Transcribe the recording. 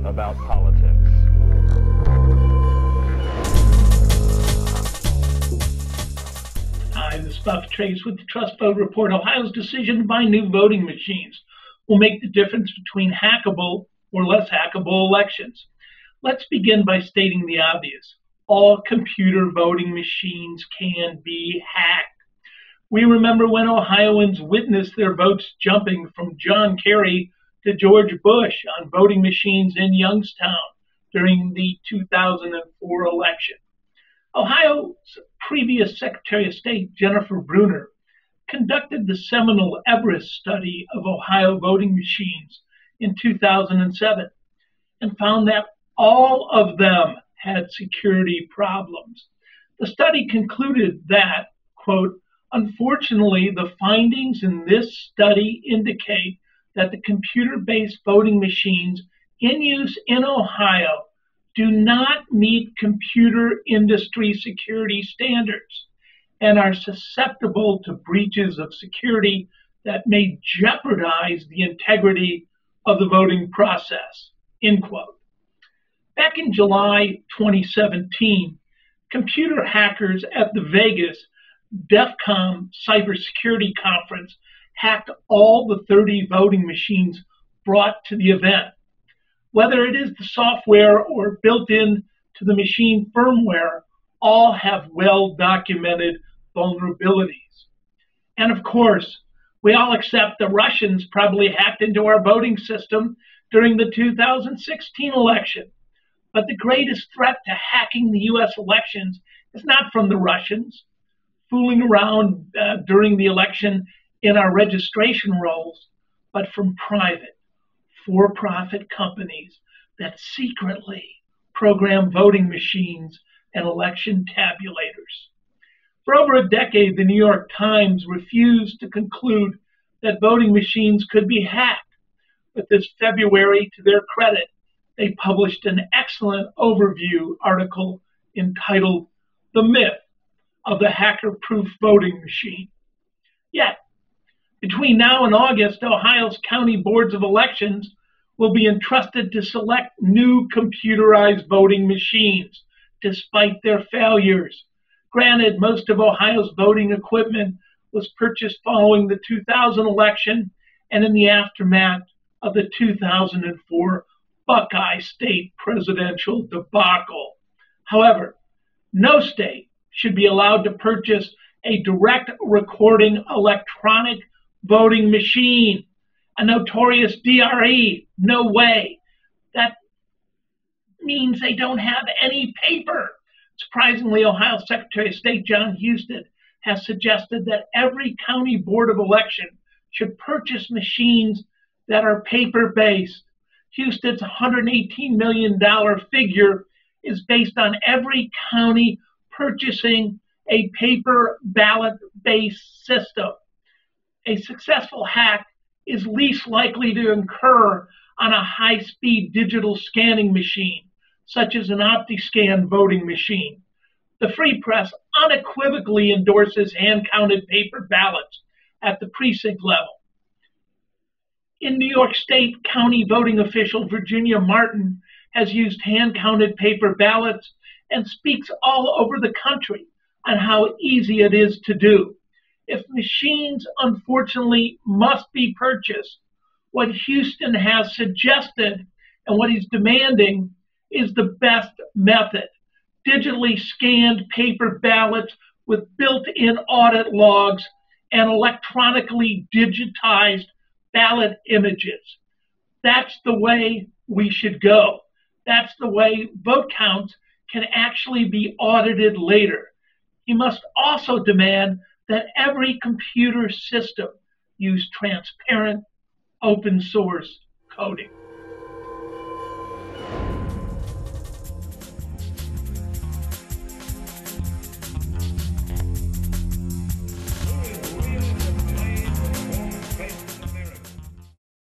about politics. Hi, this is Fitrakis with the TrustVote report. Ohio's decision to buy new voting machines will make the difference between hackable or less hackable elections. Let's begin by stating the obvious. All computer voting machines can be hacked. We remember when Ohioans witnessed their votes jumping from John Kerry to George Bush on voting machines in Youngstown during the 2004 election. Ohio's previous Secretary of State, Jennifer Brunner, conducted the seminal Everest study of Ohio voting machines in 2007 and found that all of them had security problems. The study concluded that, quote, unfortunately, the findings in this study indicate that the computer-based voting machines in use in Ohio do not meet computer industry security standards and are susceptible to breaches of security that may jeopardize the integrity of the voting process, end quote. Back in July 2017, computer hackers at the Vegas DEF CON cybersecurity conference hacked all the 30 voting machines brought to the event. Whether it is the software or built in to the machine firmware, all have well-documented vulnerabilities. And of course, we all accept the Russians probably hacked into our voting system during the 2016 election. But the greatest threat to hacking the U.S. elections is not from the Russians fooling around during the election in our registration rolls, but from private, for-profit companies that secretly program voting machines and election tabulators. For over a decade, the New York Times refused to conclude that voting machines could be hacked. But this February, to their credit, they published an excellent overview article entitled The Myth of the Hacker-Proof Voting Machine. Yet, between now and August, Ohio's county boards of elections will be entrusted to select new computerized voting machines, despite their failures. Granted, most of Ohio's voting equipment was purchased following the 2000 election and in the aftermath of the 2004 Buckeye State presidential debacle. However, no state should be allowed to purchase a direct recording electronic voting machine, a notorious DRE. No way. That means they don't have any paper. Surprisingly, Ohio Secretary of State John Husted has suggested that every county board of election should purchase machines that are paper-based. Husted's $118 million figure is based on every county purchasing a paper ballot-based system. A successful hack is least likely to occur on a high-speed digital scanning machine, such as an OptiScan voting machine. The Free Press unequivocally endorses hand-counted paper ballots at the precinct level. In New York State, county voting official Virginia Martin has used hand-counted paper ballots and speaks all over the country on how easy it is to do. If machines, unfortunately, must be purchased, what Husted has suggested and what he's demanding is the best method. Digitally scanned paper ballots with built-in audit logs and electronically digitized ballot images. That's the way we should go. That's the way vote counts can actually be audited later. He must also demand that every computer system use transparent, open source coding.